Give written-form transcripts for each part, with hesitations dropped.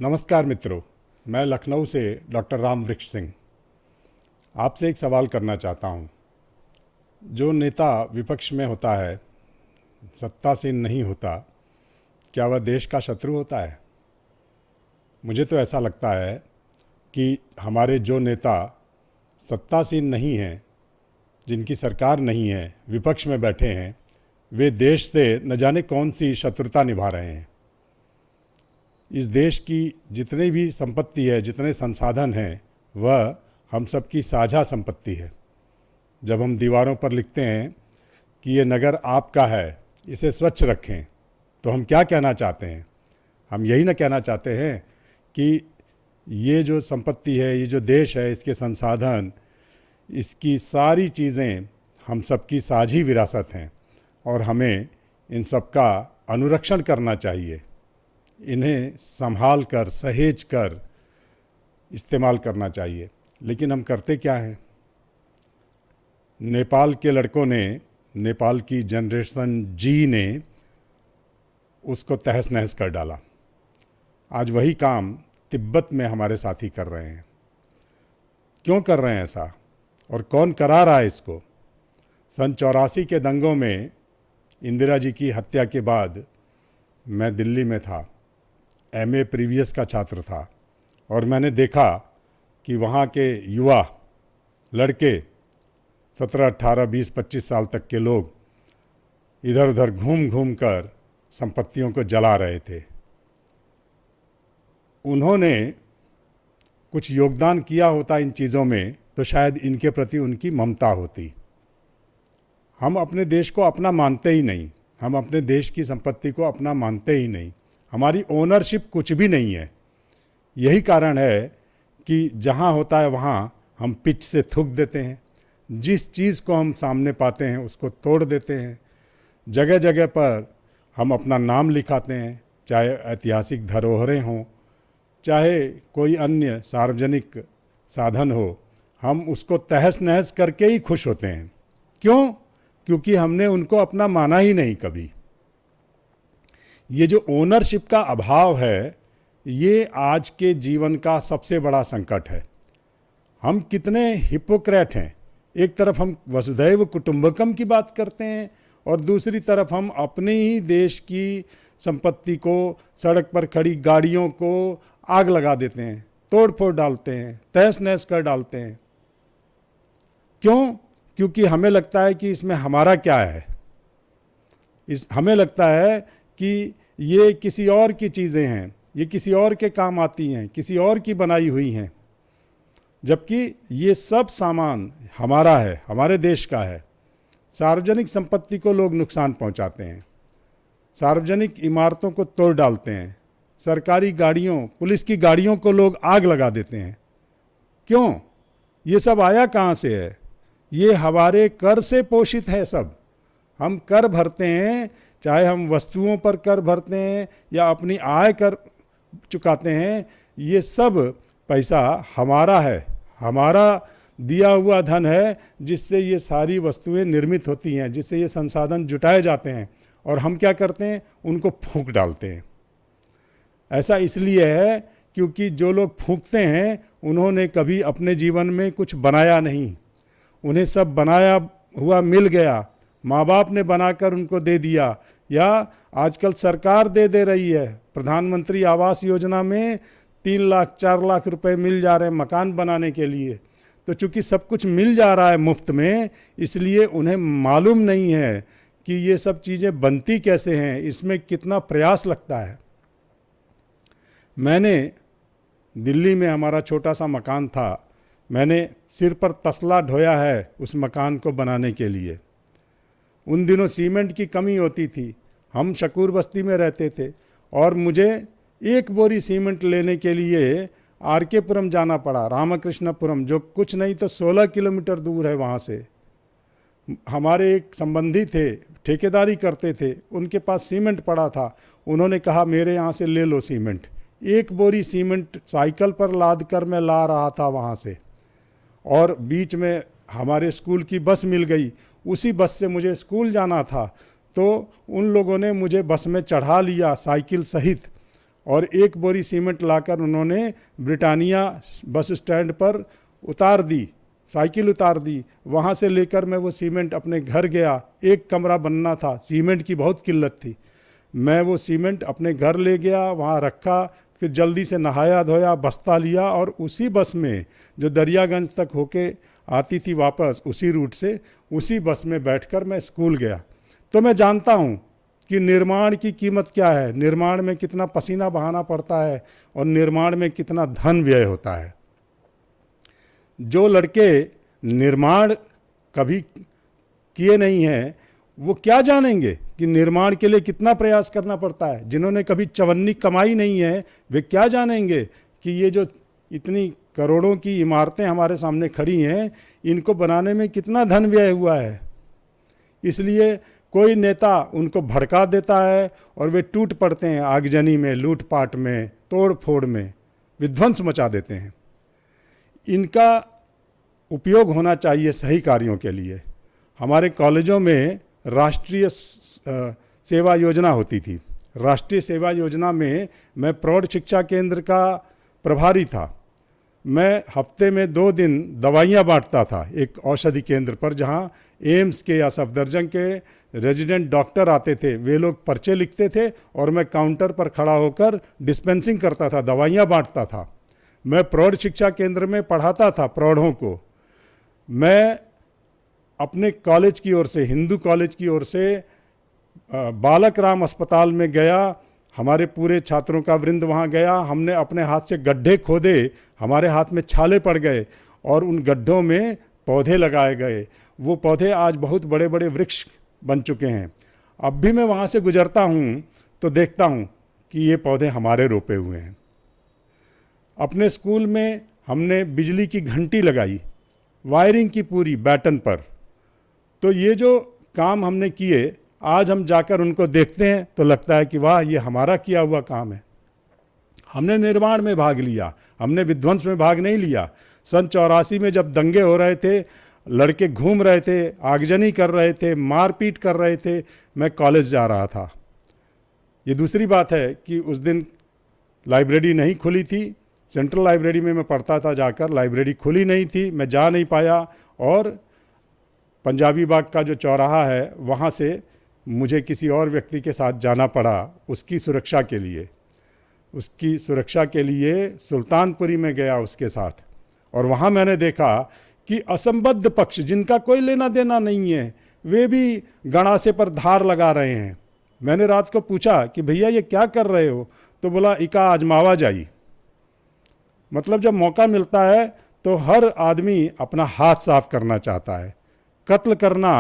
नमस्कार मित्रों, मैं लखनऊ से डॉक्टर राम वृक्ष सिंह आपसे एक सवाल करना चाहता हूँ। जो नेता विपक्ष में होता है, सत्तासीन नहीं होता, क्या वह देश का शत्रु होता है? मुझे तो ऐसा लगता है कि हमारे जो नेता सत्तासीन नहीं हैं, जिनकी सरकार नहीं है, विपक्ष में बैठे हैं, वे देश से न जाने कौन सी शत्रुता निभा रहे हैं। इस देश की जितनी भी संपत्ति है, जितने संसाधन हैं, वह हम सबकी साझा संपत्ति है। जब हम दीवारों पर लिखते हैं कि ये नगर आपका है, इसे स्वच्छ रखें, तो हम क्या कहना चाहते हैं? हम यही ना कहना चाहते हैं कि ये जो संपत्ति है, ये जो देश है, इसके संसाधन, इसकी सारी चीज़ें हम सबकी साझी विरासत हैं और हमें इन सब का अनुरक्षण करना चाहिए। इन्हें संभाल कर, सहेज कर इस्तेमाल करना चाहिए। लेकिन हम करते क्या हैं? नेपाल के लड़कों ने, नेपाल की जनरेशन जी ने उसको तहस नहस कर डाला। आज वही काम तिब्बत में हमारे साथी कर रहे हैं। क्यों कर रहे हैं ऐसा, और कौन करा रहा है इसको? सन 84 के दंगों में इंदिरा जी की हत्या के बाद मैं दिल्ली में था, एमए प्रीवियस का छात्र था, और मैंने देखा कि वहाँ के युवा लड़के 17, 18, 20, 25 साल तक के लोग इधर उधर घूम घूम कर संपत्तियों को जला रहे थे। उन्होंने कुछ योगदान किया होता इन चीज़ों में तो शायद इनके प्रति उनकी ममता होती। हम अपने देश को अपना मानते ही नहीं, हम अपने देश की संपत्ति को अपना मानते ही नहीं। हमारी ओनरशिप कुछ भी नहीं है। यही कारण है कि जहाँ होता है वहाँ हम पिच से थूक देते हैं। जिस चीज़ को हम सामने पाते हैं उसको तोड़ देते हैं। जगह जगह पर हम अपना नाम लिखाते हैं, चाहे ऐतिहासिक धरोहरें हों, चाहे कोई अन्य सार्वजनिक साधन हो, हम उसको तहस नहस करके ही खुश होते हैं। क्यों? क्योंकि हमने उनको अपना माना ही नहीं कभी। ये जो ओनरशिप का अभाव है, ये आज के जीवन का सबसे बड़ा संकट है। हम कितने हिपोक्रेट हैं। एक तरफ हम वसुधैव कुटुंबकम की बात करते हैं और दूसरी तरफ हम अपने ही देश की संपत्ति को, सड़क पर खड़ी गाड़ियों को आग लगा देते हैं, तोड़ फोड़ डालते हैं, तहस नहस कर डालते हैं। क्यों? क्योंकि हमें लगता है कि इसमें हमारा क्या है। हमें लगता है कि ये किसी और की चीज़ें हैं, ये किसी और के काम आती हैं, किसी और की बनाई हुई हैं, जबकि ये सब सामान हमारा है, हमारे देश का है। सार्वजनिक संपत्ति को लोग नुकसान पहुंचाते हैं, सार्वजनिक इमारतों को तोड़ डालते हैं, सरकारी गाड़ियों, पुलिस की गाड़ियों को लोग आग लगा देते हैं। क्यों? ये सब आया कहाँ से है? ये हमारे कर से पोषित है सब। हम कर भरते हैं, चाहे हम वस्तुओं पर कर भरते हैं या अपनी आय कर चुकाते हैं, ये सब पैसा हमारा है, हमारा दिया हुआ धन है, जिससे ये सारी वस्तुएं निर्मित होती हैं, जिससे ये संसाधन जुटाए जाते हैं, और हम क्या करते हैं? उनको फूंक डालते हैं। ऐसा इसलिए है क्योंकि जो लोग फूंकते हैं उन्होंने कभी अपने जीवन में कुछ बनाया नहीं। उन्हें सब बनाया हुआ मिल गया, माँ बाप ने बनाकर उनको दे दिया, या आजकल सरकार दे रही है। प्रधानमंत्री आवास योजना में 3 लाख 4 लाख रुपए मिल जा रहे हैं मकान बनाने के लिए। तो चूंकि सब कुछ मिल जा रहा है मुफ्त में, इसलिए उन्हें मालूम नहीं है कि ये सब चीज़ें बनती कैसे हैं, इसमें कितना प्रयास लगता है। मैंने दिल्ली में, हमारा छोटा सा मकान था, मैंने सिर पर तसला ढोया है उस मकान को बनाने के लिए। उन दिनों सीमेंट की कमी होती थी, हम शकूर बस्ती में रहते थे, और मुझे 1 बोरी सीमेंट लेने के लिए आरके पुरम जाना पड़ा, रामकृष्णपुरम, जो कुछ नहीं तो 16 किलोमीटर दूर है वहाँ से। हमारे एक संबंधी थे, ठेकेदारी करते थे, उनके पास सीमेंट पड़ा था। उन्होंने कहा मेरे यहाँ से ले लो सीमेंट। 1 बोरी सीमेंट साइकिल पर लाद कर मैं ला रहा था वहाँ से, और बीच में हमारे स्कूल की बस मिल गई। उसी बस से मुझे स्कूल जाना था, तो उन लोगों ने मुझे बस में चढ़ा लिया साइकिल सहित, और एक बोरी सीमेंट लाकर उन्होंने ब्रिटानिया बस स्टैंड पर उतार दी, साइकिल उतार दी। वहाँ से लेकर मैं वो सीमेंट अपने घर गया। एक कमरा बनना था, सीमेंट की बहुत किल्लत थी। मैं वो सीमेंट अपने घर ले गया, वहाँ रखा, फिर जल्दी से नहाया धोया, बस्ता लिया और उसी बस में जो दरियागंज तक होके आती थी वापस, उसी रूट से उसी बस में बैठकर मैं स्कूल गया। तो मैं जानता हूँ कि निर्माण की कीमत क्या है, निर्माण में कितना पसीना बहाना पड़ता है और निर्माण में कितना धन व्यय होता है। जो लड़के निर्माण कभी किए नहीं हैं वो क्या जानेंगे कि निर्माण के लिए कितना प्रयास करना पड़ता है। जिन्होंने कभी चवन्नी कमाई नहीं है वे क्या जानेंगे कि ये जो इतनी करोड़ों की इमारतें हमारे सामने खड़ी हैं, इनको बनाने में कितना धन व्यय हुआ है। इसलिए कोई नेता उनको भड़का देता है और वे टूट पड़ते हैं आगजनी में, लूटपाट में, तोड़ फोड़ में, विध्वंस मचा देते हैं। इनका उपयोग होना चाहिए सही कार्यों के लिए। हमारे कॉलेजों में राष्ट्रीय सेवा योजना होती थी। राष्ट्रीय सेवा योजना में मैं प्रौढ़ शिक्षा केंद्र का प्रभारी था। मैं हफ्ते में 2 दिन दवाइयाँ बांटता था एक औषधि केंद्र पर, जहाँ एम्स के या सफदरजंग के रेजिडेंट डॉक्टर आते थे। वे लोग पर्चे लिखते थे और मैं काउंटर पर खड़ा होकर डिस्पेंसिंग करता था, दवाइयाँ बांटता था। मैं प्रौढ़ शिक्षा केंद्र में पढ़ाता था प्रौढ़ों को। मैं अपने कॉलेज की ओर से, हिंदू कॉलेज की ओर से बालक राम अस्पताल में गया। हमारे पूरे छात्रों का वृंद वहाँ गया। हमने अपने हाथ से गड्ढे खोदे, हमारे हाथ में छाले पड़ गए और उन गड्ढों में पौधे लगाए गए। वो पौधे आज बहुत बड़े बड़े वृक्ष बन चुके हैं। अब भी मैं वहाँ से गुजरता हूँ तो देखता हूँ कि ये पौधे हमारे रोपे हुए हैं। अपने स्कूल में हमने बिजली की घंटी लगाई, वायरिंग की पूरी बैटन पर। तो ये जो काम हमने किए, आज हम जाकर उनको देखते हैं तो लगता है कि वाह, ये हमारा किया हुआ काम है। हमने निर्माण में भाग लिया, हमने विध्वंस में भाग नहीं लिया। सन 84 में जब दंगे हो रहे थे, लड़के घूम रहे थे, आगजनी कर रहे थे, मारपीट कर रहे थे, मैं कॉलेज जा रहा था। ये दूसरी बात है कि उस दिन लाइब्रेरी नहीं खुली थी। सेंट्रल लाइब्रेरी में मैं पढ़ता था जाकर, लाइब्रेरी खुली नहीं थी, मैं जा नहीं पाया। और पंजाबी बाग का जो चौराहा है, वहाँ से मुझे किसी और व्यक्ति के साथ जाना पड़ा उसकी सुरक्षा के लिए। उसकी सुरक्षा के लिए सुल्तानपुरी में गया उसके साथ, और वहाँ मैंने देखा कि असंबद्ध पक्ष, जिनका कोई लेना देना नहीं है, वे भी गणासे पर धार लगा रहे हैं। मैंने रात को पूछा कि भैया ये क्या कर रहे हो? तो बोला, इका आजमावा जाई। मतलब जब मौका मिलता है तो हर आदमी अपना हाथ साफ करना चाहता है। कत्ल करना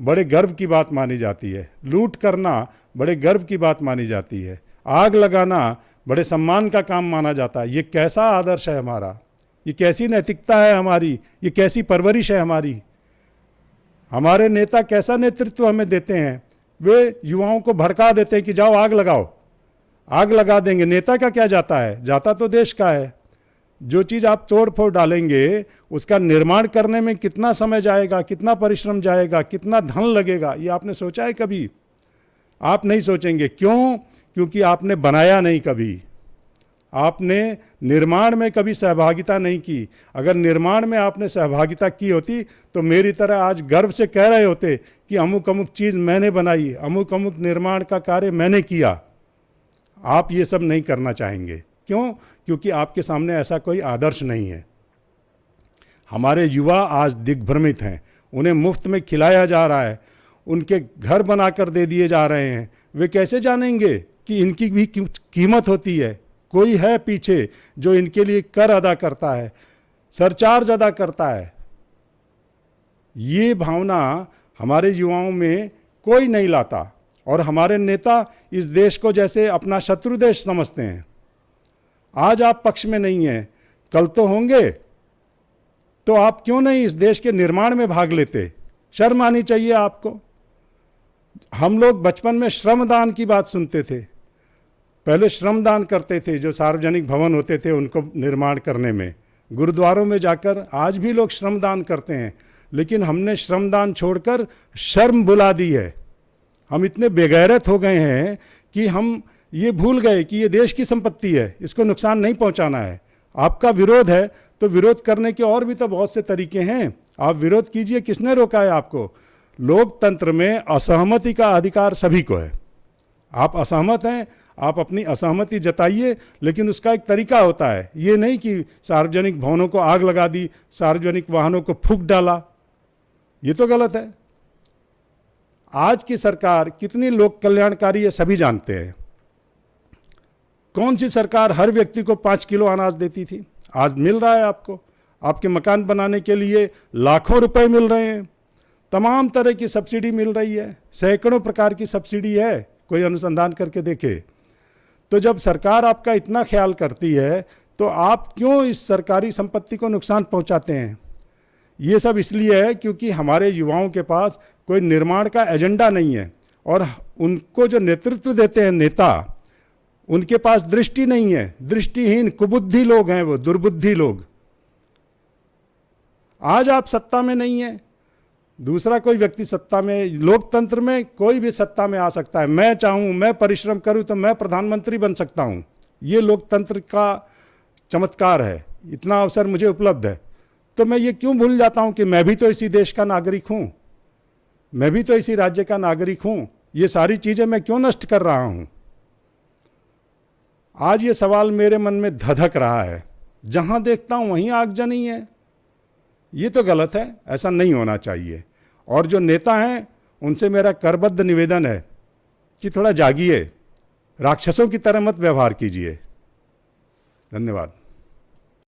बड़े गर्व की बात मानी जाती है, लूट करना बड़े गर्व की बात मानी जाती है, आग लगाना बड़े सम्मान का काम माना जाता है। ये कैसा आदर्श है हमारा? ये कैसी नैतिकता है हमारी? ये कैसी परवरिश है हमारी? हमारे नेता कैसा नेतृत्व हमें देते हैं? वे युवाओं को भड़का देते हैं कि जाओ आग लगाओ, आग लगा देंगे। नेता का क्या जाता है? जाता तो देश का है। जो चीज़ आप तोड़ फोड़ डालेंगे, उसका निर्माण करने में कितना समय जाएगा, कितना परिश्रम जाएगा, कितना धन लगेगा, ये आपने सोचा है कभी? आप नहीं सोचेंगे। क्यों? क्योंकि आपने बनाया नहीं कभी, आपने निर्माण में कभी सहभागिता नहीं की। अगर निर्माण में आपने सहभागिता की होती तो मेरी तरह आज गर्व से कह रहे होते कि अमुक अमुक चीज़ मैंने बनाई, अमुक अमुक निर्माण का कार्य मैंने किया। आप ये सब नहीं करना चाहेंगे। क्यों? क्योंकि आपके सामने ऐसा कोई आदर्श नहीं है। हमारे युवा आज दिग्भ्रमित हैं, उन्हें मुफ्त में खिलाया जा रहा है, उनके घर बनाकर दे दिए जा रहे हैं। वे कैसे जानेंगे कि इनकी भी कीमत होती है? कोई है पीछे जो इनके लिए कर अदा करता है, सरचार्ज अदा करता है। ये भावना हमारे युवाओं में कोई नहीं लाता, और हमारे नेता इस देश को जैसे अपना शत्रु देश समझते हैं। आज आप पक्ष में नहीं हैं, कल तो होंगे। तो आप क्यों नहीं इस देश के निर्माण में भाग लेते? शर्म आनी चाहिए आपको। हम लोग बचपन में श्रमदान की बात सुनते थे। पहले श्रमदान करते थे, जो सार्वजनिक भवन होते थे उनको निर्माण करने में। गुरुद्वारों में जाकर आज भी लोग श्रमदान करते हैं, लेकिन हमने श्रमदान छोड़कर शर्म बुला दी है। हम इतने बेगैरत हो गए हैं कि हम ये भूल गए कि ये देश की संपत्ति है, इसको नुकसान नहीं पहुंचाना है। आपका विरोध है तो विरोध करने के और भी तो बहुत से तरीके हैं, आप विरोध कीजिए, किसने रोका है आपको? लोकतंत्र में असहमति का अधिकार सभी को है। आप असहमत हैं, आप अपनी असहमति जताइए, लेकिन उसका एक तरीका होता है। ये नहीं कि सार्वजनिक भवनों को आग लगा दी, सार्वजनिक वाहनों को फूंक डाला, ये तो गलत है। आज की सरकार कितनी लोक कल्याणकारी है सभी जानते हैं। कौन सी सरकार हर व्यक्ति को 5 किलो अनाज देती थी? आज मिल रहा है आपको। आपके मकान बनाने के लिए लाखों रुपए मिल रहे हैं, तमाम तरह की सब्सिडी मिल रही है, सैकड़ों प्रकार की सब्सिडी है, कोई अनुसंधान करके देखे। तो जब सरकार आपका इतना ख्याल करती है तो आप क्यों इस सरकारी संपत्ति को नुकसान पहुंचाते हैं? ये सब इसलिए है क्योंकि हमारे युवाओं के पास कोई निर्माण का एजेंडा नहीं है, और उनको जो नेतृत्व देते हैं नेता, उनके पास दृष्टि नहीं है। दृष्टिहीन कुबुद्धि लोग हैं, वो दुर्बुद्धि लोग। आज आप सत्ता में नहीं है, दूसरा कोई व्यक्ति सत्ता में, लोकतंत्र में कोई भी सत्ता में आ सकता है। मैं चाहूं, मैं परिश्रम करूं तो मैं प्रधानमंत्री बन सकता हूं। ये लोकतंत्र का चमत्कार है, इतना अवसर मुझे उपलब्ध है। तो मैं ये क्यों भूल जाता हूं कि मैं भी तो इसी देश का नागरिक हूं, मैं भी तो इसी राज्य का नागरिक हूं। ये सारी चीजें मैं क्यों नष्ट कर रहा हूं? आज ये सवाल मेरे मन में धधक रहा है। जहां देखता हूं वहीं आगजनी है। ये तो गलत है, ऐसा नहीं होना चाहिए। और जो नेता हैं उनसे मेरा करबद्ध निवेदन है कि थोड़ा जागिए, राक्षसों की तरह मत व्यवहार कीजिए। धन्यवाद।